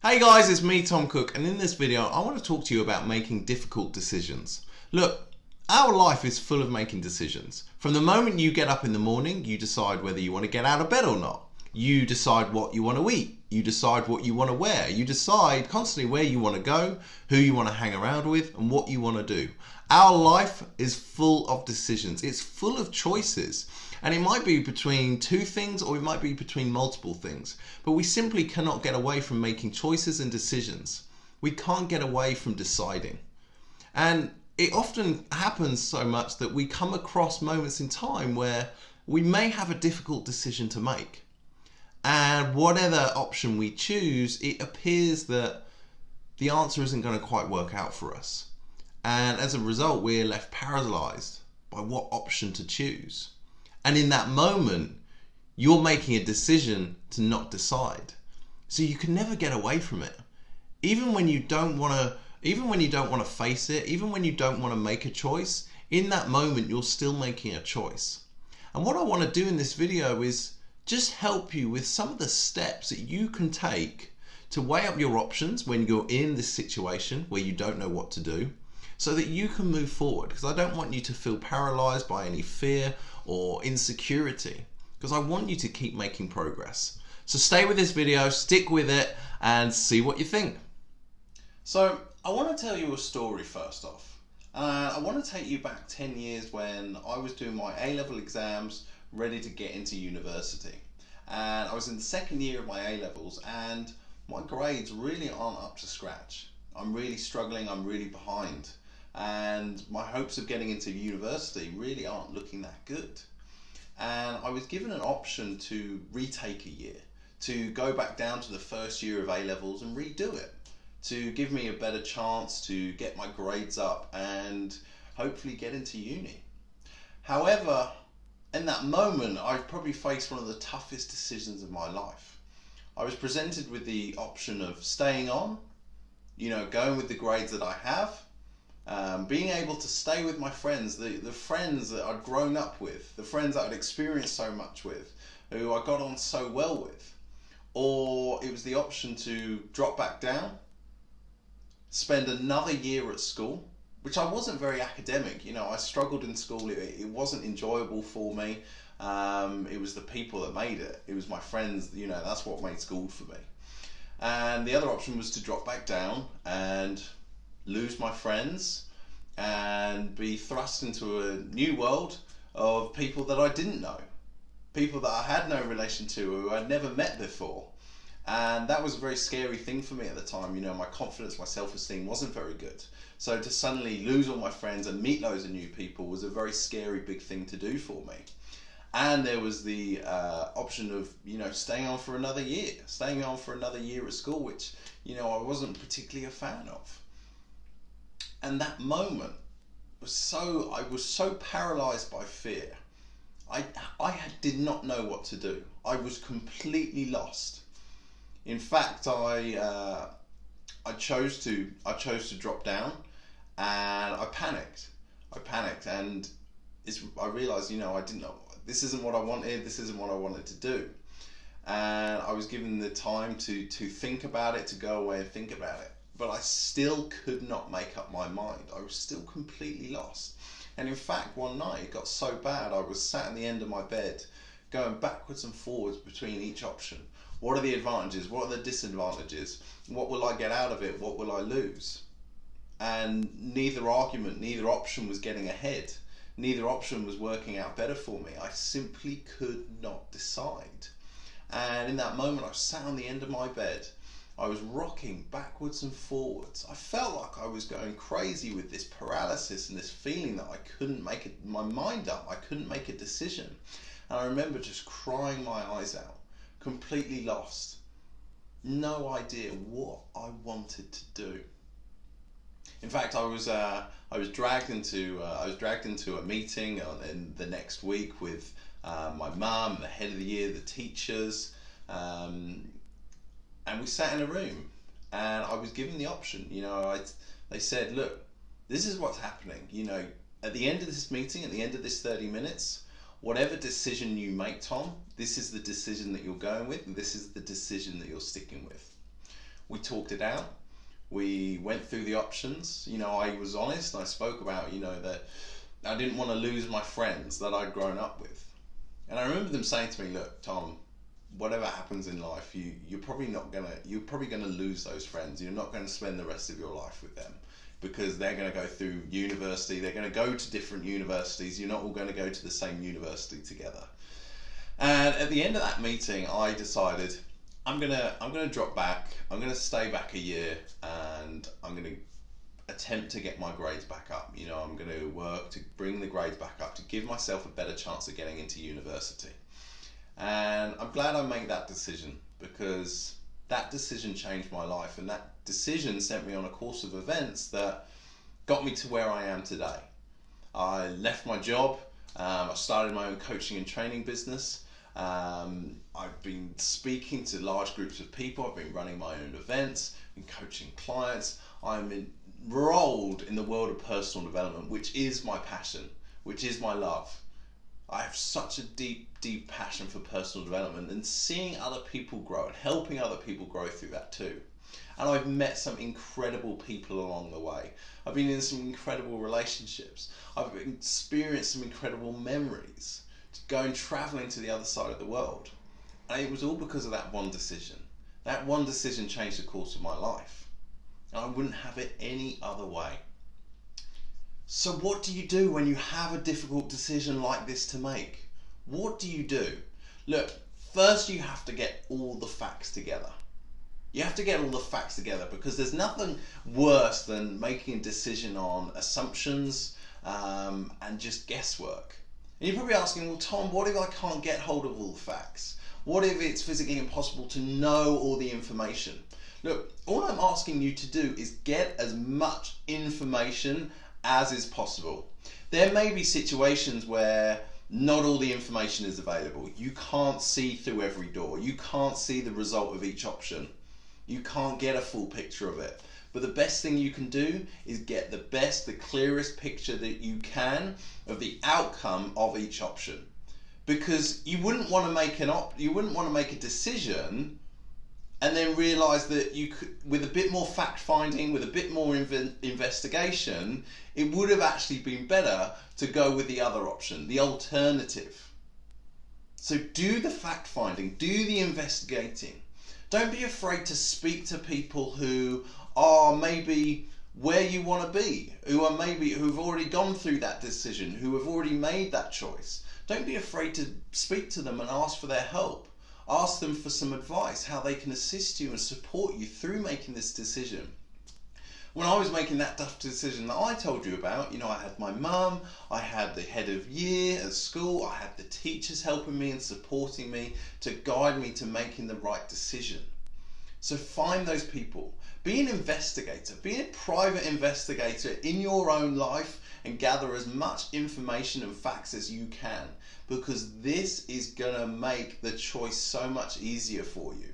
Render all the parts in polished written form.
Hey guys, it's me, Tom Cook, and in this video I want to talk to you about making difficult decisions. Look, our life is full of making decisions. From the moment you get up in the morning, you decide whether you want to get out of bed or not. You decide what you want to eat. You decide what you want to wear. You decide constantly where you want to go, who you want to hang around with, and what you want to do. Our life is full of decisions. It's full of choices. And it might be between two things or it might be between multiple things. But we simply cannot get away from making choices and decisions. We can't get away from deciding. And it often happens so much that we come across moments in time where we may have a difficult decision to make. And whatever option we choose, it appears that the answer isn't going to quite work out for us. And as a result, we're left paralyzed by what option to choose. And in that moment, you're making a decision to not decide. So you can never get away from it. Even when you don't want to face it, even when you don't want to make a choice, in that moment, you're still making a choice. And what I want to do in this video is just help you with some of the steps that you can take to weigh up your options when you're in this situation where you don't know what to do, so that you can move forward. Because I don't want you to feel paralyzed by any fear or insecurity, because I want you to keep making progress. So stay with this video, stick with it, and see what you think. So I want to tell you a story first off. I want to take you back 10 years when I was doing my A-level exams, ready to get into university. And I was in the second year of my A-levels and my grades really aren't up to scratch. I'm really struggling, I'm really behind. And my hopes of getting into university really aren't looking that good. And I was given an option to retake a year, to go back down to the first year of A-levels and redo it, to give me a better chance to get my grades up and hopefully get into uni. However, in that moment, I probably faced one of the toughest decisions of my life. I was presented with the option of staying on, going with the grades that I have, being able to stay with my friends, the friends that I'd grown up with, the friends that I'd experienced so much with, who I got on so well with. Or it was the option to drop back down, spend another year at school, which I wasn't very academic. I struggled in school. It wasn't enjoyable for me. It was the people that made it. It was my friends, that's what made school for me. And the other option was to drop back down and lose my friends and be thrust into a new world of people that I didn't know, people that I had no relation to, who I'd never met before. And that was a very scary thing for me at the time. My confidence, my self-esteem wasn't very good. So to suddenly lose all my friends and meet loads of new people was a very scary big thing to do for me. And there was the option of, staying on for another year at school, which, I wasn't particularly a fan of. And that moment I was so paralyzed by fear. I did not know what to do. I was completely lost. In fact, I chose to drop down, and I panicked, and I realized, I didn't know, this isn't what I wanted, this isn't what I wanted to do. And I was given the time to think about it, to go away and think about it. But I still could not make up my mind. I was still completely lost. And in fact, one night it got so bad, I was sat at the end of my bed, going backwards and forwards between each option. What are the advantages? What are the disadvantages? What will I get out of it? What will I lose? And neither option was getting ahead. Neither option was working out better for me. I simply could not decide. And in that moment, I sat on the end of my bed. I was rocking backwards and forwards. I felt like I was going crazy with this paralysis and this feeling that I couldn't make my mind up. I couldn't make a decision. And I remember just crying my eyes out, completely lost. No idea what I wanted to do. In fact, I was dragged into a meeting in the next week with my mum, the head of the year, the teachers, and we sat in a room, and I was given the option. They said, look, this is what's happening. At the end of this meeting, at the end of this 30 minutes, whatever decision you make, Tom, this is the decision that you're going with, and this is the decision that you're sticking with. We talked it out. We went through the options. I was honest. I spoke about, that I didn't want to lose my friends that I'd grown up with. And I remember them saying to me, look, Tom, whatever happens in life, you're probably gonna lose those friends. You're not going to spend the rest of your life with them, because they're going to go through university. They're going to go to different universities. You're not all going to go to the same university together. And at the end of that meeting, I decided I'm gonna drop back. I'm gonna stay back a year, and I'm gonna attempt to get my grades back up. I'm gonna work to bring the grades back up to give myself a better chance of getting into university. And I'm glad I made that decision, because that decision changed my life, and that decision sent me on a course of events that got me to where I am today. I left my job. I started my own coaching and training business. I've been speaking to large groups of people. I've been running my own events, been coaching clients. I'm enrolled in the world of personal development, which is my passion, which is my love. I have such a deep passion for personal development, and seeing other people grow and helping other people grow through that too. And I've met some incredible people along the way. I've been in some incredible relationships. I've experienced some incredible memories, going traveling to the other side of the world. And it was all because of that one decision. That one decision changed the course of my life. And I wouldn't have it any other way. So what do you do when you have a difficult decision like this to make? What do you do? Look, first you have to get all the facts together. You have to get all the facts together, because there's nothing worse than making a decision on assumptions and just guesswork. And you're probably asking, well, Tom, what if I can't get hold of all the facts? What if it's physically impossible to know all the information? Look, all I'm asking you to do is get as much information as is possible. There may be situations where not all the information is available. You can't see through every door. You can't see the result of each option. You can't get a full picture of it. But the best thing you can do is get the clearest picture that you can of the outcome of each option. Because you wouldn't want to make a decision and then realize that you could, with a bit more fact finding, with a bit more investigation, it would have actually been better to go with the other option, the alternative. So do the fact finding, do the investigating. Don't be afraid to speak to people who are maybe where you want to be, who've already gone through that decision, who have already made that choice. Don't be afraid to speak to them and ask for their help. Ask them for some advice, how they can assist you and support you through making this decision. When I was making that tough decision that I told you about, I had my mum, I had the head of year at school, I had the teachers helping me and supporting me to guide me to making the right decision. So find those people. Be an investigator. Be a private investigator in your own life and gather as much information and facts as you can, because this is going to make the choice so much easier for you.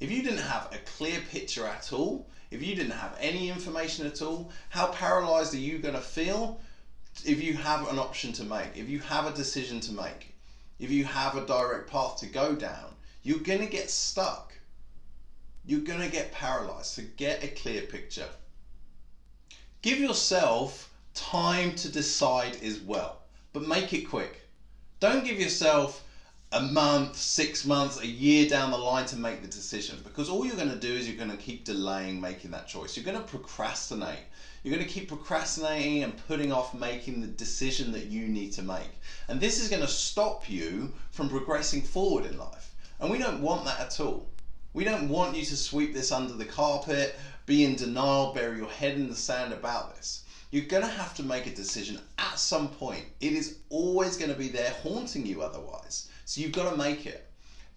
If you didn't have a clear picture at all, if you didn't have any information at all, how paralyzed are you going to feel if you have an option to make, if you have a decision to make, if you have a direct path to go down? You're going to get stuck. You're going to get paralyzed. So get a clear picture. Give yourself time to decide as well, but make it quick. Don't give yourself a month, 6 months, a year down the line to make the decision, because all you're going to do is you're going to keep delaying making that choice. You're going to procrastinate. You're going to keep procrastinating and putting off making the decision that you need to make. And this is going to stop you from progressing forward in life. And we don't want that at all. We don't want you to sweep this under the carpet, be in denial, bury your head in the sand about this. You're going to have to make a decision at some point. It is always going to be there haunting you otherwise. So you've got to make it.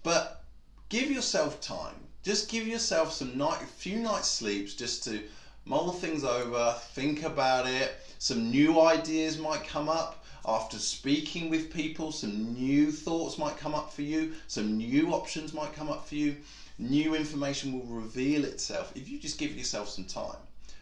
But give yourself time. Just give yourself a few nights sleeps just to mull things over, think about it. Some new ideas might come up. After speaking with people, some new thoughts might come up for you. Some new options might come up for you. New information will reveal itself if you just give yourself some time.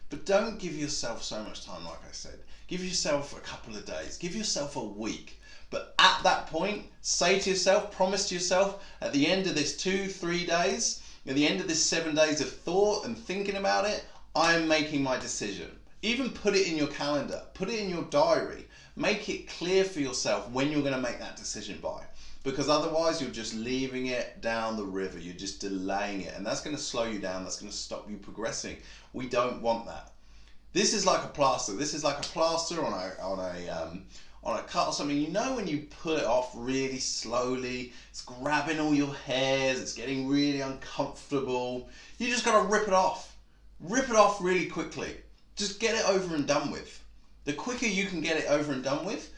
But don't give yourself so much time, like I said. Give yourself a couple of days. Give yourself a week. But at that point, say to yourself, promise to yourself, at the end of this 2-3 days, At the end of this 7 days of thought and thinking about it, I am making my decision. Even put it in your calendar, put it in your diary. Make it clear for yourself when you're going to make that decision by. Because otherwise you're just leaving it down the river. You're just delaying it. And that's going to slow you down. That's going to stop you progressing. We don't want that. This is like a plaster. This is like a plaster on a cut or something. You know, when you pull it off really slowly, it's grabbing all your hairs, it's getting really uncomfortable. You just got to rip it off. Rip it off really quickly. Just get it over and done with. The quicker you can get it over and done with,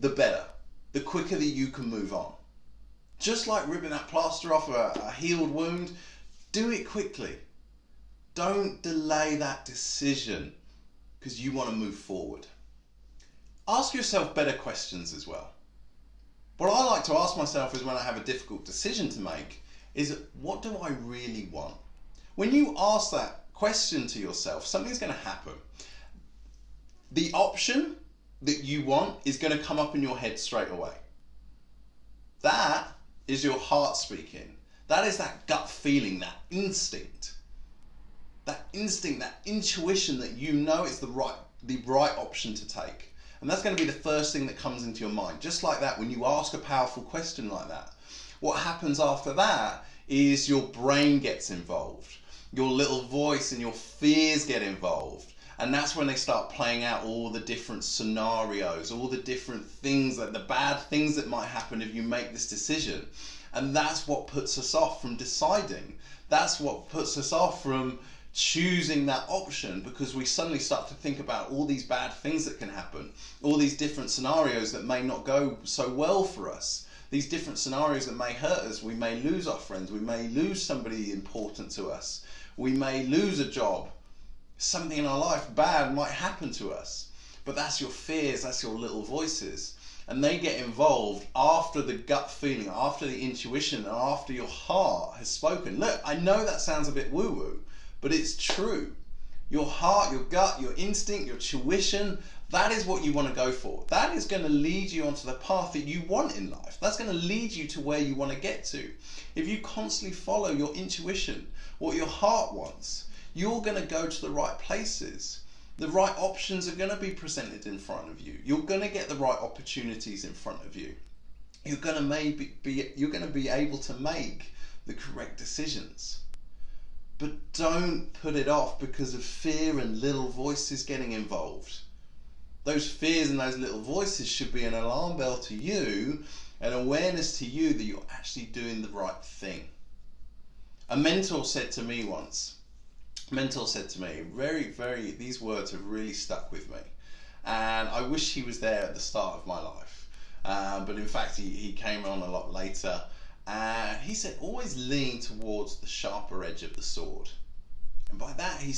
the better. The quicker that you can move on. Just like ripping that plaster off a healed wound, do it quickly. Don't delay that decision because you want to move forward. Ask yourself better questions as well. What I like to ask myself is when I have a difficult decision to make is, what do I really want? When you ask that question to yourself, something's going to happen. The option that you want is going to come up in your head straight away. That is your heart speaking. That is that gut feeling, that instinct. That instinct, that intuition that you know is the right option to take. And that's going to be the first thing that comes into your mind. Just like that, when you ask a powerful question like that, what happens after that is your brain gets involved. Your little voice and your fears get involved. And that's when they start playing out all the different scenarios, all the different things, like the bad things that might happen if you make this decision. And that's what puts us off from deciding. That's what puts us off from choosing that option, because we suddenly start to think about all these bad things that can happen, all these different scenarios that may not go so well for us, these different scenarios that may hurt us. We may lose our friends, we may lose somebody important to us, we may lose a job, something in our life bad might happen to us. But that's your fears, that's your little voices, and they get involved after the gut feeling, after the intuition, and after your heart has spoken. Look, I know that sounds a bit woo-woo, but it's true. Your heart, your gut, your instinct, your tuition, that is what you want to go for. That is going to lead you onto the path that you want in life. That's going to lead you to where you want to get to. If you constantly follow your intuition, what your heart wants, you're going to go to the right places. The right options are going to be presented in front of you. You're going to get the right opportunities in front of you. You're going to be able to make the correct decisions. But don't put it off because of fear and little voices getting involved. Those fears and those little voices should be an alarm bell to you, an awareness to you that you're actually doing the right thing. A mentor said to me once, these words have really stuck with me. And I wish he was there at the start of my life. But in fact, he came on a lot later. And he said, always lean towards the sharper edge of the sword. And by that he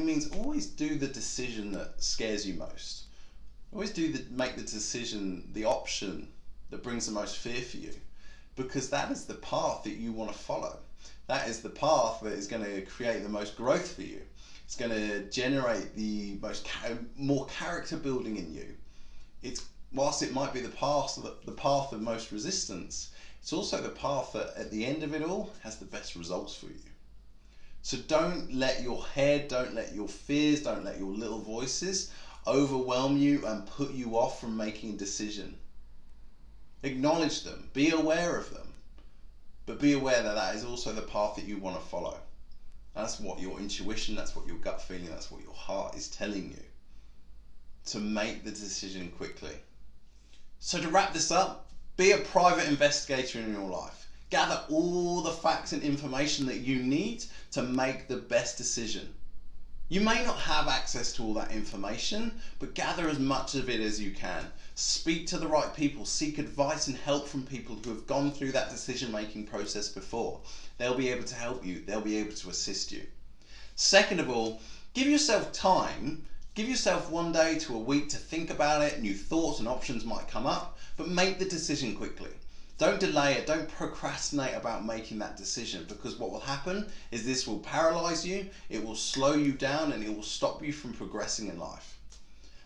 means always do the decision that scares you most. Always make the decision, the option that brings the most fear for you. Because that is the path that you want to follow. That is the path that is going to create the most growth for you. It's going to generate the more character building in you. Whilst it might be the path of most resistance, it's also the path that at the end of it all has the best results for you. So don't let your head, don't let your fears, don't let your little voices overwhelm you and put you off from making a decision. Acknowledge them, be aware of them, but be aware that that is also the path that you want to follow. That's what your intuition, that's what your gut feeling, that's what your heart is telling you. To make the decision quickly. So to wrap this up, be a private investigator in your life. Gather all the facts and information that you need to make the best decision. You may not have access to all that information, but gather as much of it as you can. Speak to the right people, seek advice and help from people who have gone through that decision-making process before. They'll be able to help you, they'll be able to assist you. Second of all, give yourself time. Give yourself 1 day to a week to think about it. New thoughts and options might come up, but make the decision quickly. Don't delay it. Don't procrastinate about making that decision, because what will happen is this will paralyze you, it will slow you down, and it will stop you from progressing in life.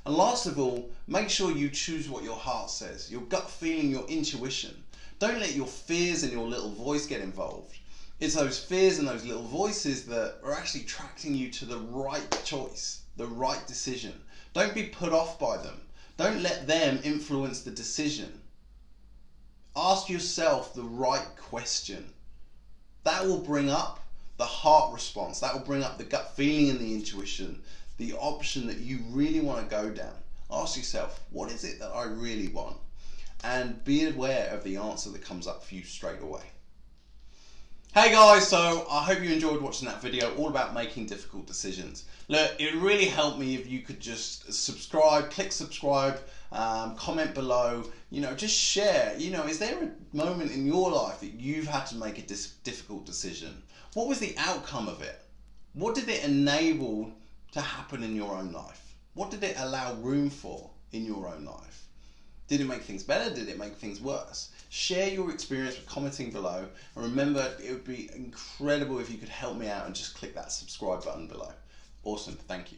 And last of all, make sure you choose what your heart says, your gut feeling, your intuition. Don't let your fears and your little voice get involved. It's those fears and those little voices that are actually attracting you to the right choice, the right decision. Don't be put off by them. Don't let them influence the decision. Ask yourself the right question. That will bring up the heart response. That will bring up the gut feeling and the intuition, the option that you really want to go down. Ask yourself, what is it that I really want? And be aware of the answer that comes up for you straight away. Hey guys, so I hope you enjoyed watching that video all about making difficult decisions. Look, it would really help me if you could just subscribe, click subscribe, comment below, just share. Is there a moment in your life that you've had to make a difficult decision? What was the outcome of it? What did it enable to happen in your own life? What did it allow room for in your own life? Did it make things better? Did it make things worse? Share your experience with commenting below. And remember, it would be incredible if you could help me out and just click that subscribe button below. Awesome. Thank you.